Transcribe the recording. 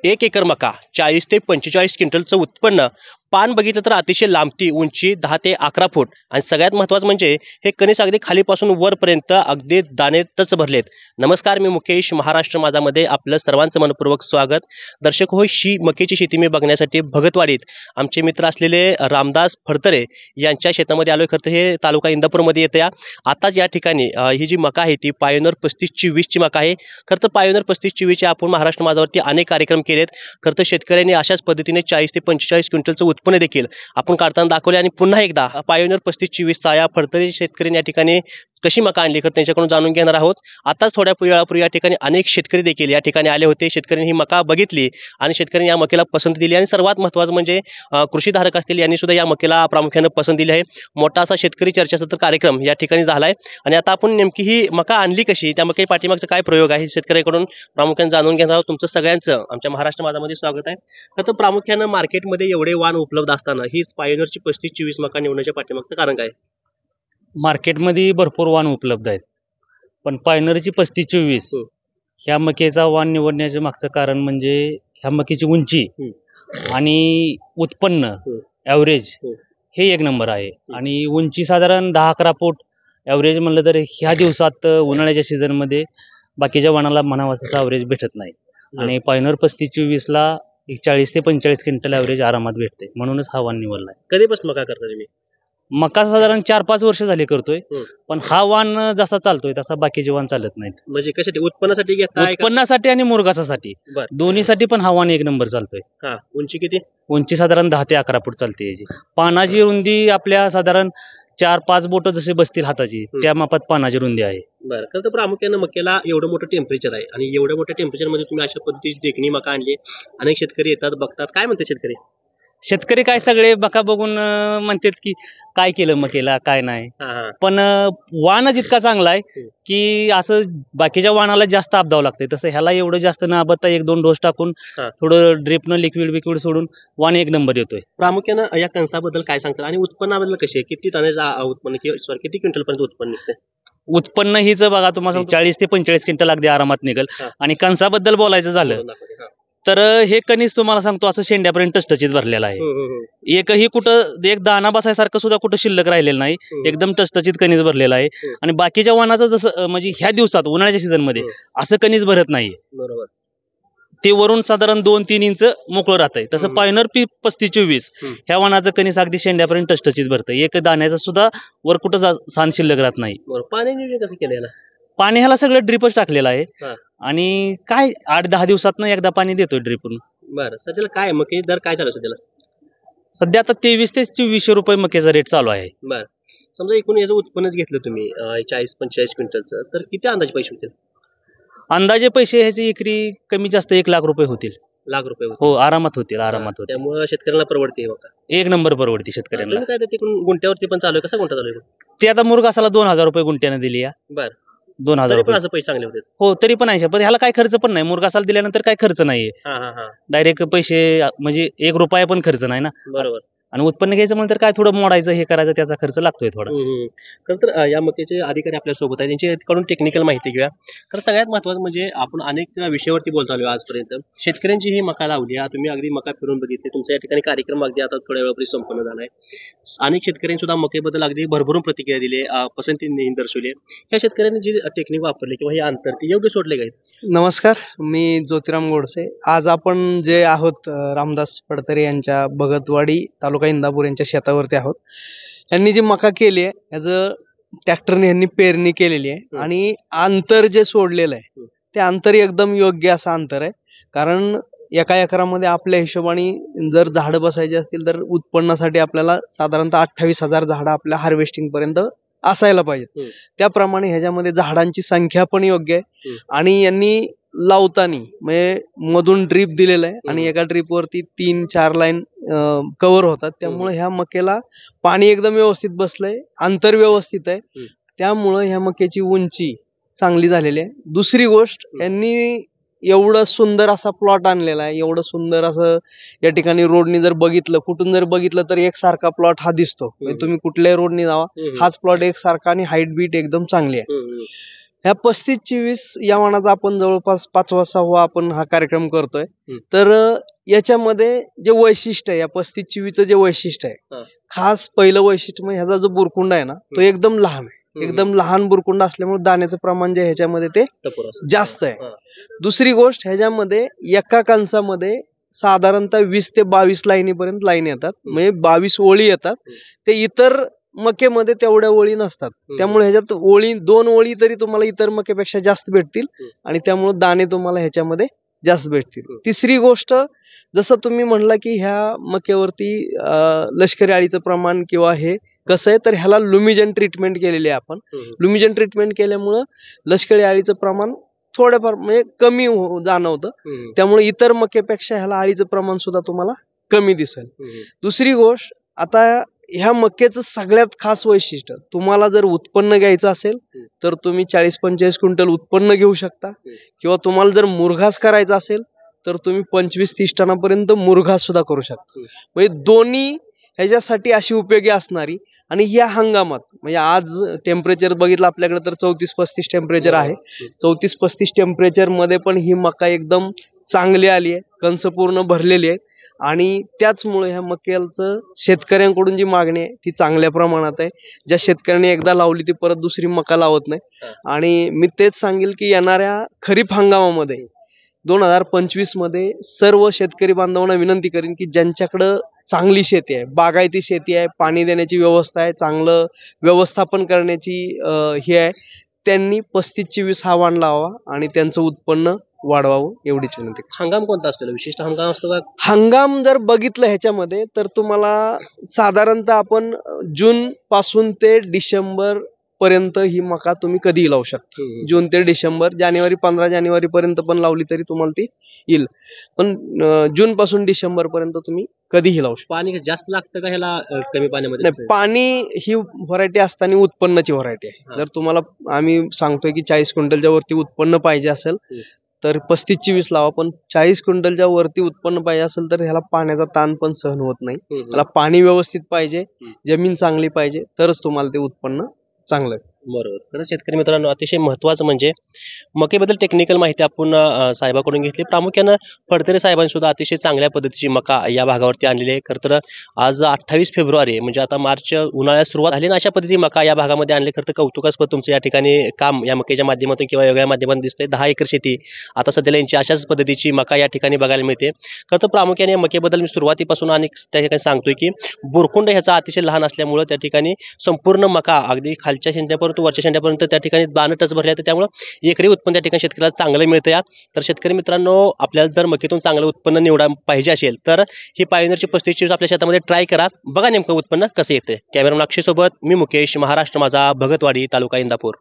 एक एकर मका 40 ते 45 क्विंटलचं उत्पन्न. पान बघितलं तर अतिशय लांबटी, उंची 10 ते 11 फूट आणि सगळ्यात महत्त्वाचं म्हणजे हे कणीस अगदी खालीपासून वरपर्यंत अगदी दाणे टच भरलेत. नमस्कार, मी मुकेश. महाराष्ट्र माझामध्ये आपलं सर्वांचं मनपूर्वक स्वागत. दर्शक हो, मक्याची शेती मी बघण्यासाठी भगतवाडीत आमचे मित्र असलेले रामदास फडतरे यांच्या शेतामध्ये आलोय. खरं तर हे तालुका इंदापूरमध्ये येते. आताच या ठिकाणी ही जी मका आहे ती पायोनियर 3524 ची मका आहे. खरं तर पायोनियर 3524 चे आपण महाराष्ट्र माझावरती अनेक कार्यक्रम केलेत. खरं तर शेतकऱ्यांनी अशाच पद्धतीने 40 ते 45 क्विंटलचं उत्पन्न देखील आपण काढताना दाखवले. आणि पुन्हा एकदा पायोनियर 3524 चा या फडतरे शेतकऱ्यांनी या ठिकाणी कशी मका आणली तर त्यांच्याकडून जाणून घेणार आहोत. आताच थोड्या वेळापूर्वी या ठिकाणी अनेक शेतकरी देखील या ठिकाणी आले होते. शेतकऱ्यांनी ही मका बघितली आणि शेतकऱ्यांनी या मकेला पसंती दिली आणि सर्वात महत्त्वाचं म्हणजे कृषीधारक असतील यांनी सुद्धा या मकेला प्रामुख्याने पसंत दिली आहे. मोठा असा शेतकरी चर्चासत्र कार्यक्रम या ठिकाणी झालाय आणि आता आपण नेमकी ही मका आणली कशी, त्या मके पाठीमागचा काय प्रयोग आहे शेतकऱ्यांकडून प्रामुख्याने जाणून घेणार आहोत. तुमचं सगळ्यांचं आमच्या महाराष्ट्र माझामध्ये स्वागत आहे. तर प्रामुख्याने मार्केटमध्ये एवढे वाण उपलब्ध असताना ही पायोनियरची 3524 मका निवडण्याच्या पाठीमागचं कारण काय? मार्केटमध्ये भरपूर वाण उपलब्ध आहेत, पण पायोनियरची 3524 ह्या मकेचा वाण निवडण्याचं मागचं कारण म्हणजे ह्या मकेची उंची आणि उत्पन्न ॲव्हरेज हे एक नंबर आहे. आणि उंची साधारण 10-11 फूट ॲव्हरेज म्हणलं तर ह्या दिवसात उन्हाळ्याच्या सीझनमध्ये बाकीच्या वाणाला म्हणावं तसं ॲव्हरेज भेटत नाही. आणि पायोनियर 3524ला 40 ते 45 क्विंटल ॲव्हरेज आरामात भेटते, म्हणूनच हा वाण निवडलाय. कधीपासून मका करता तुम्ही? मका साधारण 4-5 वर्ष झाले करतोय, पण हा वाण जसा चालतोय तसा बाकीचे वाण चालत नाहीत. म्हणजे कशासाठी? उत्पन्नासाठी घेताय? उत्पन्नासाठी आणि मुरघासासाठी दोन्हीसाठी पण हा वाण एक नंबर चालतोय. उंची किती? उंची साधारण 10 ते 11 फूट चालते याची. पानाची रुंदी आपल्या साधारण 4-5 बोट जसे बसतील हाताची त्या मापात पानाची रुंदी आहे. बरं. खरं तर प्रामुख्याने मक्याला एवढं मोठं टेम्परेचर आहे आणि एवढ्या मोठ्या टेम्परेचर मध्ये तुम्ही अशा पद्धतीची देखणी मका आणली. अनेक शेतकरी येतात, बघतात, काय म्हणतात शेतकरी? शेतकरी काय सगळे मका बघून म्हणतात की काय केलं मकेला काय नाही, पण वाण जितका चांगला आहे की असं बाकीच्या वाणाला जास्त आपदावं लागतंय, तसं ह्याला एवढं जास्त न आपदता 1-2 डोस टाकून थोडं ड्रिपनं लिक्विड सोडून वाण एक नंबर येतोय. प्रामुख्यानं या कणसाबद्दल काय सांगतात आणि उत्पन्नाबद्दल कशी आहे? किती टनाचं उत्पन्न किती क्विंटल पर्यंत उत्पन्न निघते? उत्पन्न हीच बघा तुम्हाला 40 ते 45 क्विंटल अगदी आरामात निघेल. आणि कणसाबद्दल बोलायचं झालं तर हे कणीस तुम्हाला सांगतो असं शेंड्यापर्यंत टचटचीत भरलेला आहे. एकही कुठं एक दाना बसायसारखं सुद्धा कुठं शिल्लक राहिलेलं नाही, एकदम टचटचीत कणीस भरलेला आहे. आणि बाकीच्या वाणाचं जसं म्हणजे ह्या दिवसात उन्हाळ्याच्या सीझन मध्ये असं कणीस भरत नाही. बरोबर. ते वरून साधारण 2-3 इंच मोकळं राहतंय. तसं पायोनियर 3524 ह्या वाणाचं कणीस अगदी शेंड्यापर्यंत टचटचीत भरतं. एक दाण्याचा सुद्धा वर कुठं सान शिल्लक राहत नाही. पाणी नियोजन कसं केलं? पाणी ह्याला सगळं ड्रिपच टाकलेलं आहे आणि काय 8-10 दिवसात एकदा पाणी देतोय ड्रिपरून. बरं. सध्याला काय मके दर काय चालू सध्याला? सध्या आता 2300 ते 2400 रुपये मकेचा रेट चालू आहे. बरं. समजा एकूण याचं उत्पन्नच घेतलं तुम्ही 40-45 क्विंटलचं, तर किती अंदाजे पैसे होतील? अंदाजे पैसे ह्याची एकरी कमी जास्त 1 लाख रुपये होतील. लाख रुपये? हो, आरामात होतील, आरामात होतील. त्यामुळे शेतकऱ्यांना परवडते मका. एक नंबर परवडते शेतकऱ्यांना. काय तिकडून गुंट्यावरती पण चालू आहे? कसा गुंठा चालू आहे? ते आता मुरघासाला 2000 रुपये गुंट्याने दिली. बरं. 2000 रुपये पैसे चांगले होते. हो, तरी पण आहे, पण ह्याला काय खर्च पण नाही. मुरघासाला दिल्यानंतर काय खर्च नाहीये. डायरेक्ट पैसे म्हणजे 1 रुपया पण खर्च नाही ना. बरोबर. आणि उत्पन्न घ्यायचं म्हणून तर काय थोडं मोडायचं हे करायचं त्याचा खर्च लागतोय थोडा. खरं तर या मक्याचे अधिकारी आपल्या सोबत आहे, त्यांच्याकडून टेक्निकल माहिती घेऊया. तर सगळ्यात महत्त्वाचं म्हणजे आपण अनेक विषयावरती बोलतो आलो आजपर्यंत. शेतकऱ्यांची ही मका लावली, तुम्ही अगदी मका फिरून बघितली, तुमच्या या ठिकाणी कार्यक्रम अगदी आता थोड्या वेळापूर्वी संपन्न झालाय. अनेक शेतकऱ्यांनी सुद्धा मकेबद्दल अगदी भरभरून प्रतिक्रिया दिली, पसंती दर्शवली. या शेतकऱ्यांनी जी टेक्निक वापरली किंवा हे अंतर ते योग्य सोडले काय? नमस्कार, मी ज्योतिराम गोडसे. आज आपण जे आहोत रामदास फडतरे यांच्या भगतवाडी तालुका इंदापूर यांच्या शेतावरती आहोत. यांनी जी मका केली आहे याचं ट्रॅक्टरने यांनी पेरणी केलेली आहे आणि अंतर जे सोडलेलं आहे ते अंतर एकदम योग्य असं अंतर आहे. कारण एका एकरामध्ये आपल्या हिशोबाने जर झाडं बसायची असतील तर उत्पन्नासाठी आपल्याला साधारणतः 28,000 झाडं आपल्या हार्वेस्टिंग पर्यंत असायला पाहिजेत. त्याप्रमाणे ह्याच्यामध्ये झाडांची संख्या पण योग्य आहे. आणि यांनी लावताना म्हणजे मधून ड्रीप दिलेलं आहे आणि एका ड्रीप वरती 3-4 लाईन कव्हर होतात. त्यामुळे ह्या मकेला पाणी एकदम व्यवस्थित बसलंय, अंतर व्यवस्थित आहे, त्यामुळं ह्या मक्याची उंची चांगली झालेली आहे. दुसरी गोष्ट, यांनी एवढं सुंदर असा प्लॉट आणलेला आहे, एवढं सुंदर असं या ठिकाणी रोडनी जर बघितलं, कुठून जर बघितलं तर एकसारखा प्लॉट हा दिसतो. तुम्ही कुठल्याही रोडनी जावा, हाच प्लॉट एकसारखा आणि हाईट बीट एकदम चांगली आहे. ह्या 35-24 या वाणाचा आपण जवळपास 5वा-6वा आपण हा कार्यक्रम करतोय. तर याच्यामध्ये जे वैशिष्ट्य आहे, या 35-24चं जे वैशिष्ट्य आहे, खास पहिलं वैशिष्ट्य म्हणजे ह्याचा जो बुरकुंड आहे ना, तो एकदम लहान आहे. एकदम लहान बुरकुंड असल्यामुळे दाण्याचं प्रमाण जे ह्याच्यामध्ये ते जास्त आहे. दुसरी गोष्ट, ह्याच्यामध्ये एका कणसामध्ये साधारणतः 20 ते 22 लाईनीपर्यंत लाईन येतात, म्हणजे 22 ओळी येतात. ते इतर मकेमध्ये तेवढ्या ओळी नसतात. त्यामुळे ह्याच्यात ओळी 2 ओळी तरी तुम्हाला इतर मकेपेक्षा जास्त भेटतील आणि त्यामुळे दाणे तुम्हाला ह्याच्यामध्ये जास्त भेटतील. तिसरी गोष्ट, जसं तुम्ही म्हणला की ह्या मक्यावरती लष्करी अळीचं प्रमाण किंवा हे कसं आहे, तर ह्याला लुमिजन ट्रीटमेंट केलेली आहे आपण. लुमिजन ट्रीटमेंट केल्यामुळं लष्करी अळीचं प्रमाण थोडंफार म्हणजे कमी जाणवतं. त्यामुळे इतर मक्यापेक्षा ह्याला अळीचं प्रमाण सुद्धा तुम्हाला कमी दिसेल. दुसरी गोष्ट, आता ह्या मक्याचं सगळ्यात खास वैशिष्ट्य, तुम्हाला जर उत्पन्न घ्यायचं असेल तर तुम्ही 40-45 क्विंटल उत्पन्न घेऊ शकता, किंवा तुम्हाला जर मुरघास करायचा असेल तर तुम्ही 25-30 टनापर्यंत मुरघास सुद्धा करू शकता. म्हणजे दोन्ही ह्याच्यासाठी अशी उपयोगी असणारी. आणि या हंगामात म्हणजे आज टेम्परेचर बघितलं आपल्याकडे तर 34-35 टेम्परेचर आहे. 34-35 टेम्परेचर मध्ये पण ही मका एकदम चांगली आली आहे, कंस पूर्ण भरलेली आहेत. आणि त्याचमुळे ह्या मक्याचं शेतकऱ्यांकडून जी मागणी आहे ती चांगल्या प्रमाणात आहे. ज्या शेतकऱ्यांनी एकदा लावली ती परत दुसरी मका लावत नाही. आणि मी तेच सांगेल की येणाऱ्या खरीप हंगामामध्ये 2025 मध्ये सर्व शेतकरी बांधवांना विनंती करीन की ज्यांच्याकडं चांगली शेती आहे, बागायती शेती आहे, पाणी देण्याची व्यवस्था आहे, चांगलं व्यवस्थापन करण्याची हे आहे, त्यांनी 35-24 हा वाण लावा आणि त्यांचं उत्पन्न वाढवावं, एवढीच विनंती. हंगाम कोणता असतो, विशिष्ट हंगाम असतो का? हंगाम जर बघितलं ह्याच्यामध्ये तर तुम्हाला साधारणतः आपण जून पासून ते डिसेंबर पर्यंत ही मका तुम्ही कधीही लावू शकता. जून ते डिसेंबर, 15 जानेवारी पर्यंत पण लावली तरी तुम्हाला ती येईल. पण जून पासून डिसेंबर पर्यंत तुम्ही कधीही लावू शकता. पाणी जास्त लागतं का ह्याला कमी पाण्यामध्ये? नाही, पाणी ही व्हरायटी असताना उत्पन्नाची व्हरायटी आहे. जर तुम्हाला आम्ही सांगतोय की 40 क्विंटलच्या वरती उत्पन्न पाहिजे असेल तर 35-24 लावा. पण 40 क्विंटलच्या वरती उत्पन्न पाहिजे असेल तर ह्याला पाण्याचा ताण पण सहन होत नाही. त्याला पाणी व्यवस्थित पाहिजे, जमीन चांगली पाहिजे, तरच तुम्हाला ते उत्पन्न चांगलं आहे. बरोबर. खरंच शेतकरी मित्रांनो, अतिशय महत्त्वाचं म्हणजे मकेबद्दल टेक्निकल माहिती आपण साहेबाकडून घेतली. प्रामुख्यानं फडतरे साहेबांनी सुद्धा अतिशय चांगल्या पद्धतीची मका या भागावरती आणलेली आहे. खरं तर आज 28 फेब्रुवारी म्हणजे आता मार्च, उन्हाळ्यात सुरुवात झाली आणि अशा पद्धतीची मका या भागामध्ये आणली. खरं तर कौतुकास्पद तुमचं या ठिकाणी काम या मकेच्या माध्यमातून किंवा वेगळ्या माध्यमातून दिसतंय. 10 एकर शेती आता सध्याला यांची अशाच पद्धतीची मका या ठिकाणी बघायला मिळते. खरं तर प्रामुख्याने या मकेबद्दल मी सुरुवातीपासून आणि त्या ठिकाणी सांगतोय की बुरकुंड ह्याचा अतिशय लहान असल्यामुळं त्या ठिकाणी संपूर्ण मका अगदी खालच्या शेंड्यापर्यंत वरच्या शेंड्यापर्यंत त्या ठिकाणी दाणं टच भरले आहे. त्यामुळे एकरी उत्पन्न त्या ठिकाणी शेतकऱ्याला चांगलं मिळतं. या तर शेतकरी मित्रांनो, आपल्याला जर मकेतून चांगलं उत्पन्न निवडा पाहिजे असेल तर ही पायोनियरची 35 आपल्या शेतामध्ये ट्राय करा, बघा नेमकं उत्पन्न कसं येतं. कॅमेरामन अक्षय सोबत मी मुकेश, महाराष्ट्र माझा, भगतवाडी, तालुका इंदापूर.